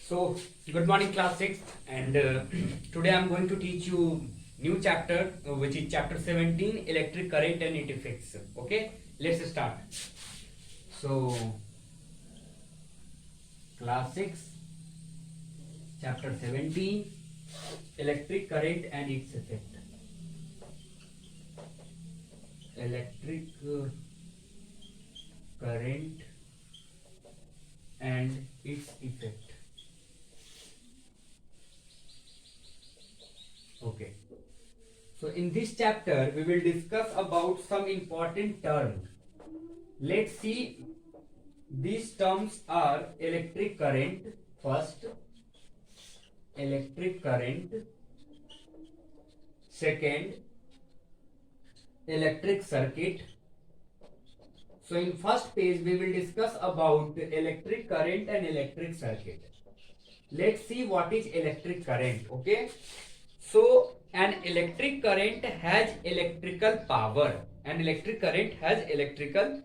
So, good morning, class 6, and today I am going to teach you new chapter, which is chapter 17, electric current and its effects. Okay, let's start. So, class 6, chapter 17, electric current and its effect. Electric current and its effect. Okay. So in this chapter we will discuss about some important terms. Let's see, these terms are electric current first, electric current second, electric circuit. So in first page we will discuss about electric current and electric circuit. Let's see what is electric current. Okay, so an electric current has electrical power. An electric current has electrical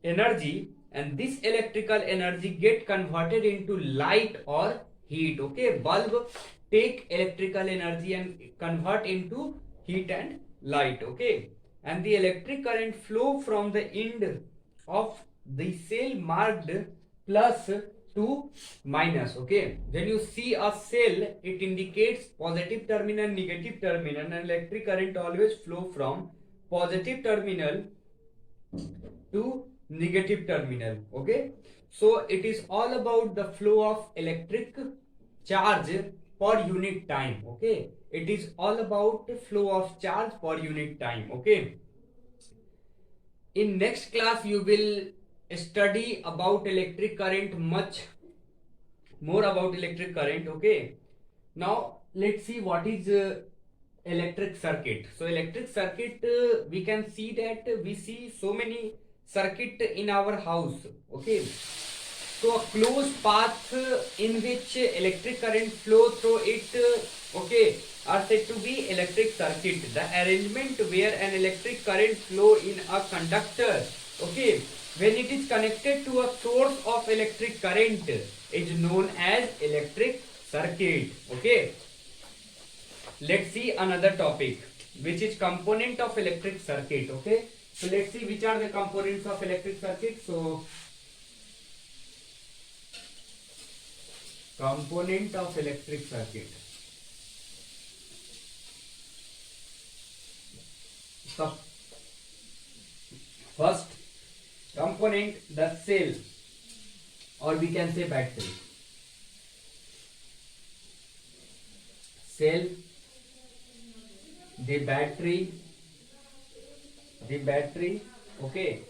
energy, and this electrical energy get converted into light or heat. Okay, bulb take electrical energy and convert into heat and light. Okay, and the electric current flow from the end of the cell marked plus to minus. Okay, when you see a cell, it indicates positive terminal, negative terminal, and electric current always flow from positive terminal to negative terminal. Okay, so it is all about the flow of electric charge per unit time. Okay, it is all about flow of charge per unit time. Okay, in next class you will study about electric current, much more about electric current. Okay, now let's see what is electric circuit. So electric circuit, we can see that we see so many circuit in our house. Okay, so a closed path in which electric current flow through it, okay, are said to be electric circuit. The arrangement where an electric current flow in a conductor, okay, when it is connected to a source of electric current, is known as electric circuit. Okay, let's see another topic, which is component of electric circuit. Okay, so let's see which are the components of electric circuit. So component of electric circuit. So first component, the cell, or we can say battery. Cell, the battery, okay,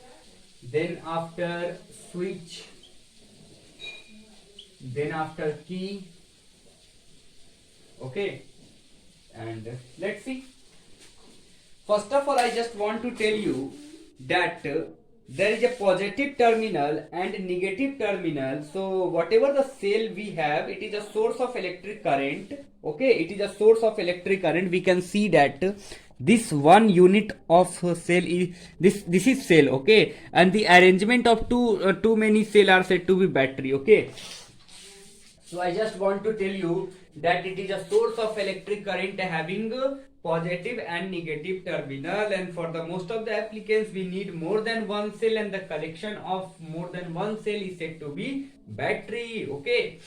then after switch, then after key. Okay, and let's see. First of all, I just want to tell you that there is a positive terminal and negative terminal. So whatever the cell we have, it is a source of electric current. Okay, it is a source of electric current. We can see that this one unit of cell is this is cell. Okay, and the arrangement of too many cell are said to be battery. Okay, so I just want to tell you that it is a source of electric current having positive and negative terminal, and for the most of the applicants we need more than one cell, and the collection of more than one cell is said to be battery. Okay,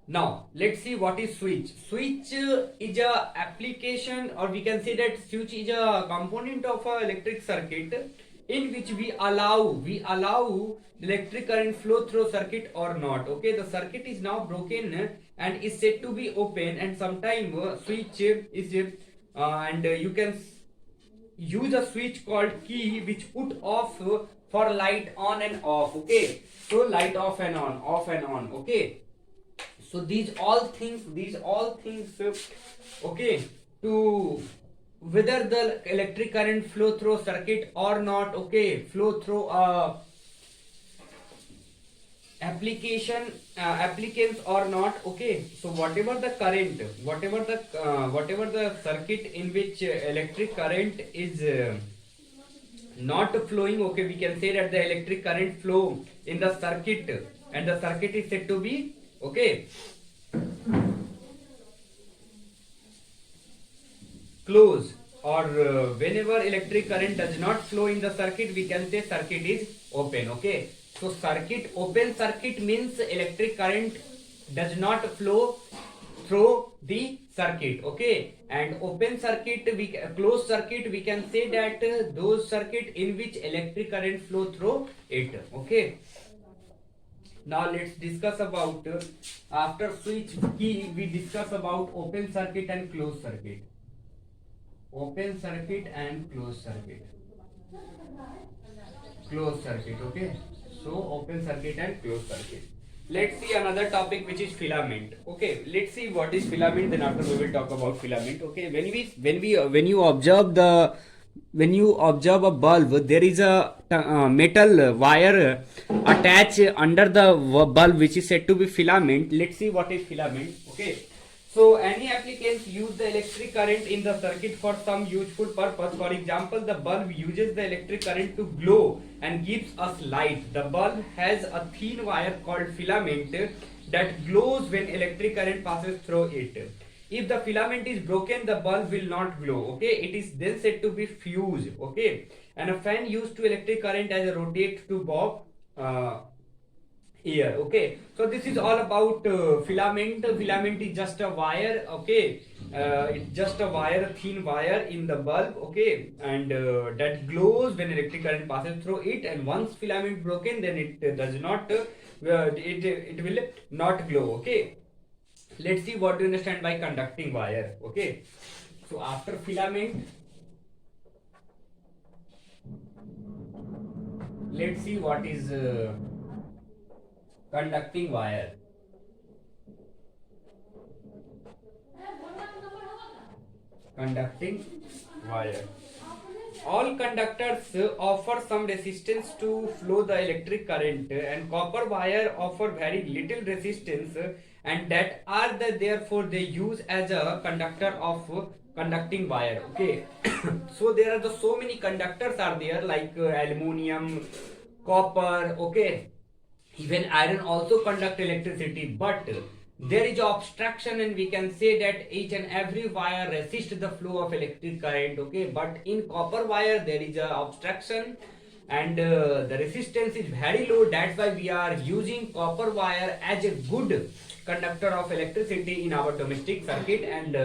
now let's see what is switch. Switch is a application, or we can say that switch is a component of a electric circuit in which we allow electric current flow through circuit or not. Okay, the circuit is now broken and is said to be open, and sometime switch is and you can use a switch called key which put off for light on and off. Okay, so light off and on, off and on. Okay, so these all things okay, to whether the electric current flow through circuit or not, okay, flow through applicants or not. Okay, so whatever the current, whatever the circuit in which electric current is not flowing, okay, we can say that the electric current flow in the circuit and the circuit is said to be, okay, closed, or whenever electric current does not flow in the circuit, we can say circuit is open. Okay, so open circuit means electric current does not flow through the circuit. Okay, and open circuit, closed circuit, we can say that those circuit in which electric current flow through it. Okay, now let's discuss about after switch key we discuss about open circuit and closed circuit. Open circuit and closed circuit. Closed circuit. Okay, so open circuit and closed circuit. Let's see another topic, which is filament. Okay, let's see what is filament, then after we will talk about filament. Okay, when you observe a bulb, there is a metal wire attached under the bulb, which is said to be filament. Let's see what is filament. Okay, so any applicants use the electric current in the circuit for some useful purpose. For example, the bulb uses the electric current to glow and gives us light. The bulb has a thin wire called filament that glows when electric current passes through it. If the filament is broken, the bulb will not glow. Okay, it is then said to be fuse. Okay, and a fan used to electric current as a rotate to bob here. Okay, so this is all about filament. Filament is just a wire. Okay, it's just a wire, thin wire in the bulb. Okay, and that glows when electric current passes through it, and once filament broken, then it does not it will not glow. Okay, let's see what do you understand by conducting wire. Okay, so after filament, let's see what is conducting wire. Conducting wire. All conductors offer some resistance to flow the electric current, and copper wire offer very little resistance, and that are therefore they use as a conductor of conducting wire. Okay, so there are so many conductors are there, like aluminium, copper. Okay, even iron also conduct electricity, but there is obstruction, and we can say that each and every wire resists the flow of electric current. Okay, but in copper wire there is a obstruction, and the resistance is very low. That's why we are using copper wire as a good conductor of electricity in our domestic circuit and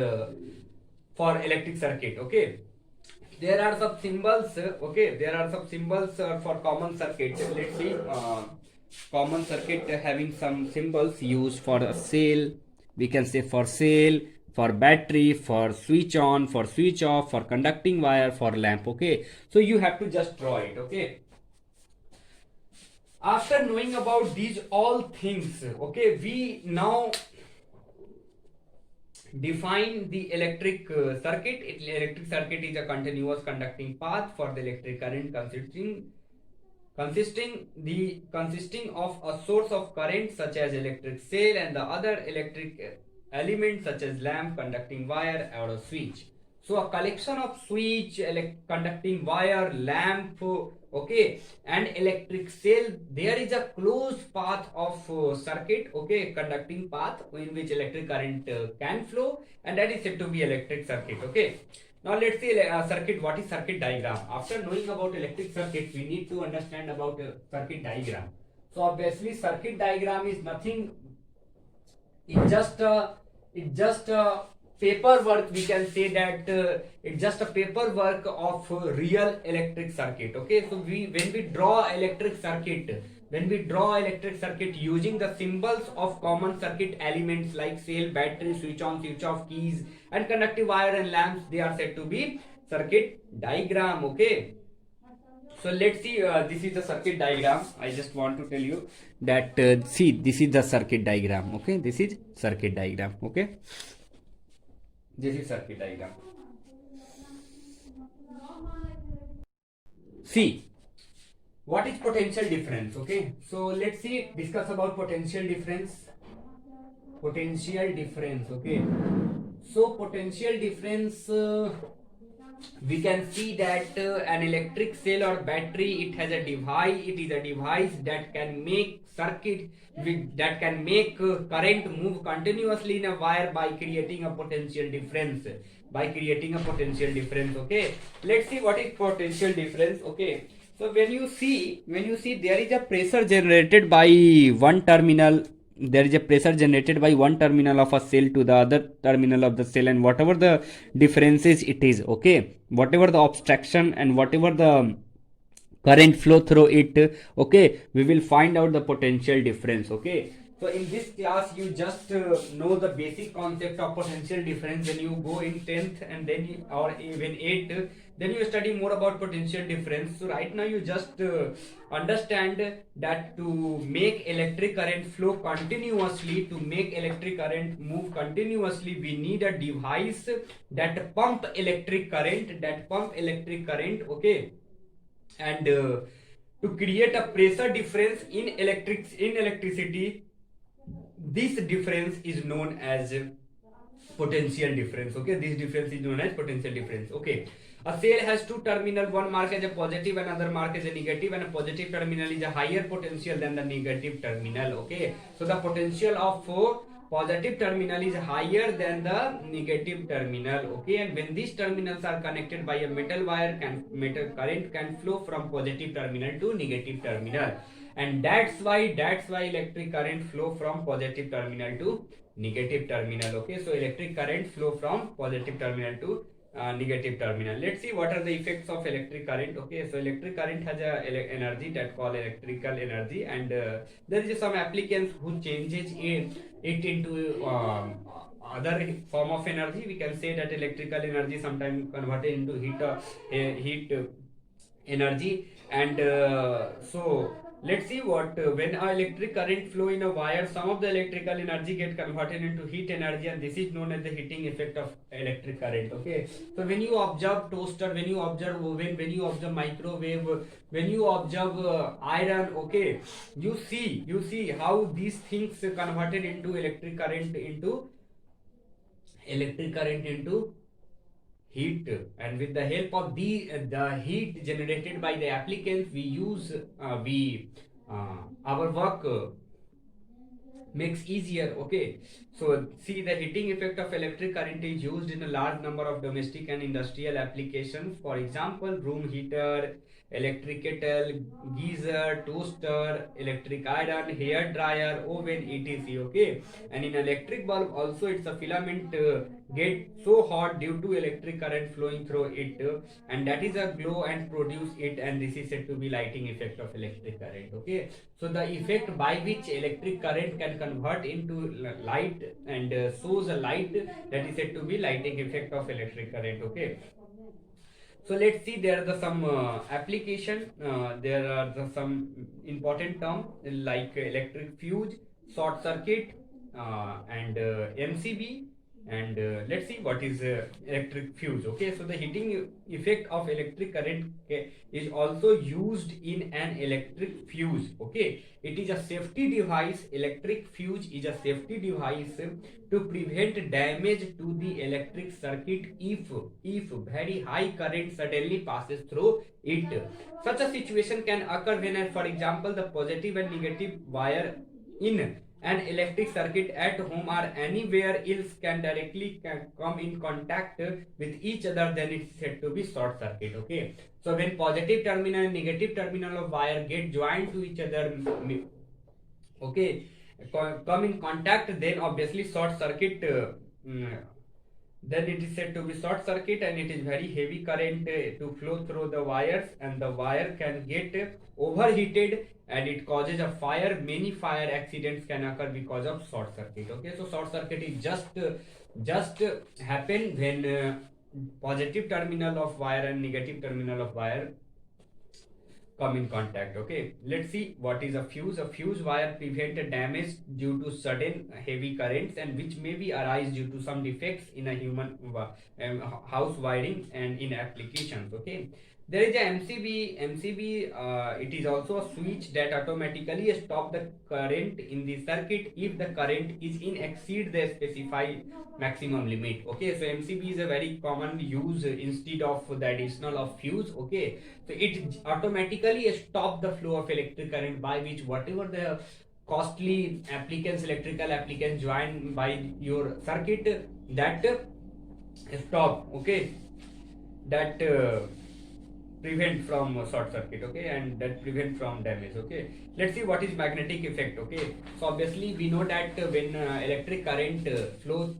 for electric circuit. Okay, there are some symbols. Okay, there are some symbols for common circuit. Let's see. Common circuit having some symbols used for a cell, we can say for cell, for battery, for switch on, for switch off, for conducting wire, for lamp. Okay, so you have to just draw it. Okay, after knowing about these all things, okay, we now define the electric circuit. Electric circuit is a continuous conducting path for the electric current consisting of a source of current such as electric cell and the other electric elements such as lamp, conducting wire, or a switch. So a collection of switch, conducting wire, lamp, okay, and electric cell, there is a closed path of circuit. Okay, conducting path in which electric current can flow, and that is said to be electric circuit. Okay, now let's see circuit. What is circuit diagram? After knowing about electric circuit, we need to understand about circuit diagram. So obviously circuit diagram is nothing. It's just a paperwork. We can say that it's just a paperwork of real electric circuit. Okay, so when we draw electric circuit using the symbols of common circuit elements like cell, battery, switch on, switch off, keys, and conductive wire and lamps, they are said to be circuit diagram. Okay, so let's see. This is the circuit diagram. I just want to tell you that see, this is the circuit diagram. Okay, this is circuit diagram. Okay, this is circuit diagram. See, what is potential difference? Okay, so let's see, discuss about potential difference. Okay, so potential difference we can see that an electric cell or battery, it has a device, it is a device that can make circuit that can make current move continuously in a wire by creating a potential difference, okay. Let's see what is potential difference, okay. So when you see there is a pressure generated by one terminal, there is a pressure generated by one terminal of a cell to the other terminal of the cell, and whatever the differences it is, okay, whatever the obstruction and whatever the current flow through it, okay, we will find out the potential difference, okay. So in this class you just know the basic concept of potential difference. When you go in 10th and then or even 8th, then you study more about potential difference. So right now you just understand that to make electric current flow continuously, to make electric current move continuously, we need a device that pump electric current, okay. And to create a pressure difference in electricity, this difference is known as potential difference, okay. This difference is known as potential difference, okay. A cell has two terminals, one marked as a positive and other marked as a negative, and a positive terminal is a higher potential than the negative terminal, okay. So the potential of positive terminal is higher than the negative terminal, okay. And when these terminals are connected by a metal wire, metal current can flow from positive terminal to negative terminal, and that's why electric current flow from positive terminal to negative terminal, okay. So electric current flow from positive terminal to negative terminal. Let's see what are the effects of electric current, okay. So electric current has a energy that called electrical energy, and there is some applicants who changes it into other form of energy. We can say that electrical energy sometimes converted into heat energy, and so let's see what when electric current flow in a wire, some of the electrical energy get converted into heat energy, and this is known as the heating effect of electric current, okay. So when you observe toaster, when you observe oven, when you observe microwave, when you observe iron, okay, you see how these things converted into electric current into heat, and with the help of the heat generated by the applicants, we use our work makes easier, okay. So see, the heating effect of electric current is used in a large number of domestic and industrial applications. For example, room heater, electric kettle, geyser, toaster, electric iron, hair dryer, oven, etc, okay. And in electric bulb also, it's a filament get so hot due to electric current flowing through it, and that is a glow and produce it, and this is said to be lighting effect of electric current, okay. So the effect by which electric current can convert into light and shows a light, that is said to be lighting effect of electric current, okay. So let's see, there are some application, there are some important term like electric fuse, short circuit, and MCB, and let's see what is electric fuse, okay. So the heating effect of electric current is also used in an electric fuse, okay. It is a safety device. Electric fuse is a safety device to prevent damage to the electric circuit if very high current suddenly passes through it. Such a situation can occur when, for example, the positive and negative wire in an electric circuit at home or anywhere else can come in contact with each other, then it's said to be short circuit, okay. So when positive terminal and negative terminal of wire get joined to each other, okay, come in contact, then obviously short circuit, then it is said to be short circuit, and it is very heavy current to flow through the wires, and the wire can get overheated and it causes a fire. Many fire accidents can occur because of short circuit, okay. So short circuit is just happen when positive terminal of wire and negative terminal of wire come in contact, okay. Let's see what is a fuse. A fuse wire prevent damage due to sudden heavy currents, and which may be arise due to some defects in a human house wiring and in applications, okay. There is a MCB, it is also a switch that automatically stop the current in the circuit if the current is in exceed the specified maximum limit. Okay, so MCB is a very common use instead of the additional of fuse. Okay, so it automatically stop the flow of electric current by which whatever the costly applicants, electrical applicants join by your circuit, that stop. Okay, that prevent from short circuit. Okay, and that prevent from damage. Okay, let's see what is magnetic effect. Okay, so obviously we know that when electric current flows,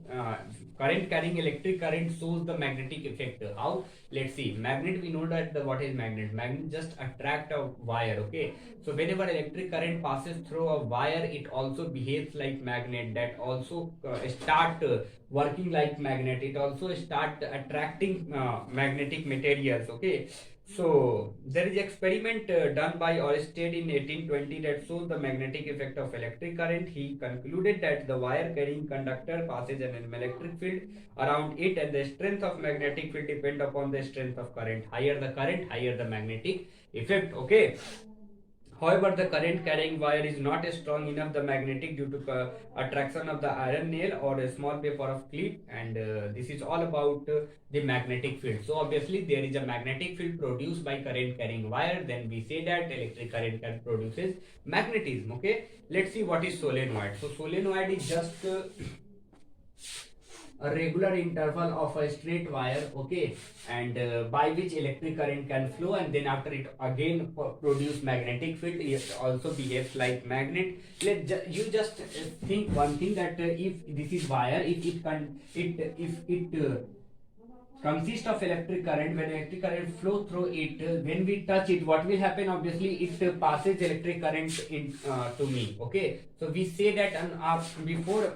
current carrying electric current shows the magnetic effect. How? Let's see. Magnet, we know that what is magnet just attract a wire. Okay, so whenever electric current passes through a wire, it also behaves like magnet, that also start working like magnet. It also start attracting magnetic materials. Okay, so there is experiment done by Oersted in 1820 that shows the magnetic effect of electric current. He concluded that the wire carrying conductor passes an electric field around it, and the strength of magnetic field depend upon the strength of current. Higher the current, higher the magnetic effect. Okay. However, the current carrying wire is not strong enough the magnetic due to attraction of the iron nail or a small paper of clip, and this is all about the magnetic field. So obviously there is a magnetic field produced by current carrying wire, then we say that electric current can produces magnetism. Okay, let's see what is solenoid. So solenoid is just a regular interval of a straight wire. Okay, and by which electric current can flow, and then after it again produce magnetic field. It also behaves like magnet. You just think one thing, that if this is wire, if it consists of electric current, when electric current flow through it, when we touch it, what will happen? Obviously it passes electric current in to me. Okay, so we say that before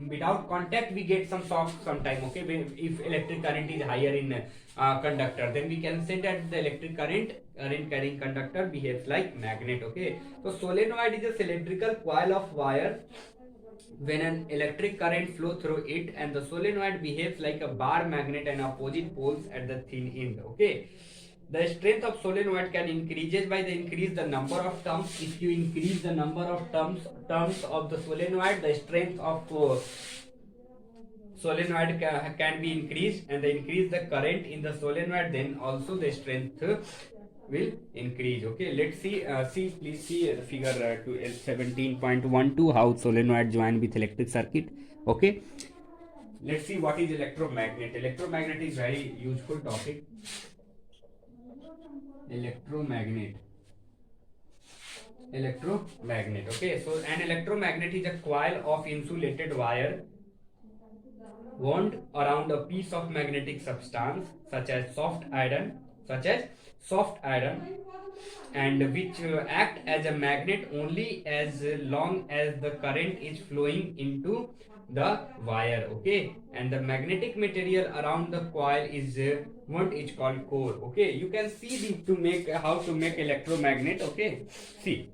without contact we get some shock sometime. Okay, if electric current is higher in conductor, then we can say that the electric current carrying conductor behaves like magnet. Okay, so solenoid is a cylindrical coil of wire when an electric current flow through it, and the solenoid behaves like a bar magnet and opposite poles at the thin end. Okay, the strength of solenoid can increases by the increase the number of turns. If you increase the number of turns of the solenoid, the strength of solenoid can be increased, and the increase the current in the solenoid, then also the strength will increase. Okay, let's see, please see figure 17.12, how solenoid join with electric circuit. Okay, let's see what is electromagnet. Electromagnet is very useful topic. Electromagnet. Okay, so an electromagnet is a coil of insulated wire wound around a piece of magnetic substance such as soft iron, and which act as a magnet only as long as the current is flowing into the wire. Okay, and the magnetic material around the coil is what is called core. Okay, you can see how to make electromagnet. Okay, see,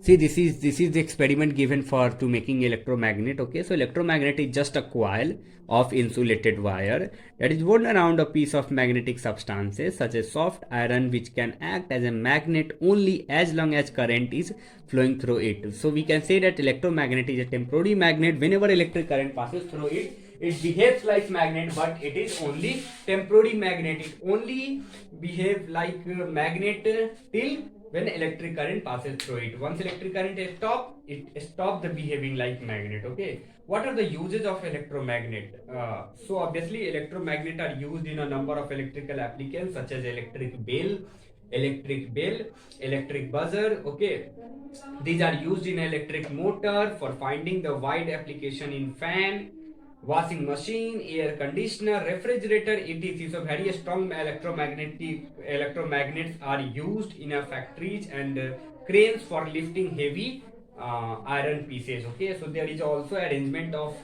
this is the experiment given for to making electromagnet. Okay, so electromagnet is just a coil of insulated wire that is wound around a piece of magnetic substances such as soft iron, which can act as a magnet only as long as current is flowing through it. So we can say that electromagnet is a temporary magnet. Whenever electric current passes through it, it behaves like magnet, but it is only temporary magnet. It only behave like magnet till when electric current passes through it. Once electric current is stopped, it stops the behaving like magnet. Okay, what are the uses of electromagnet? So obviously electromagnet are used in a number of electrical applications such as electric bell, electric buzzer. Okay, these are used in electric motor for finding the wide application in fan, washing machine, air conditioner, refrigerator, etc. So very strong electromagnets are used in factories and cranes for lifting heavy iron pieces. Okay, so there is also arrangement of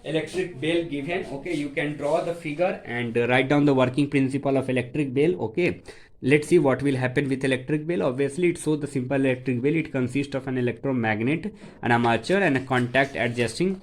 electric bell given. Okay, you can draw the figure and write down the working principle of electric bell. Okay, let's see what will happen with electric bell. Obviously it shows the simple electric bell. It consists of an electromagnet, an armature, and a contact adjusting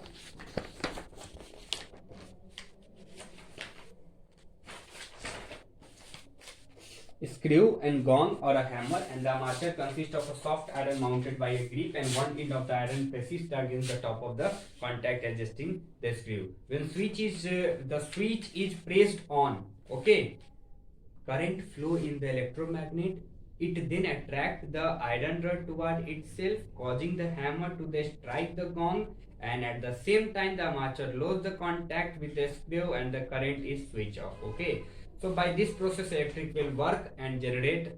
screw and gong or a hammer, and the armature consists of a soft iron mounted by a grip, and one end of the iron presses against the top of the contact adjusting the screw. When the switch is pressed on, okay, current flow in the electromagnet. It then attracts the iron rod toward itself, causing the hammer to then strike the gong, and at the same time the armature loses the contact with the screw and the current is switched off. Okay, so by this process electric will work and generate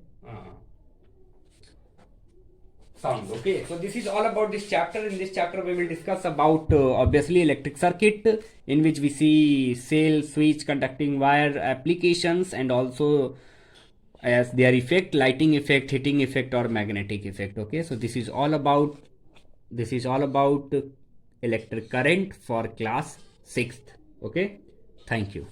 sound. Okay, so this is all about this chapter. In this chapter we will discuss about obviously electric circuit, in which we see cell, switch, conducting wire applications, and also as their effect, lighting effect, heating effect, or magnetic effect. Okay, so this is all about electric current for class 6th. Okay, thank you.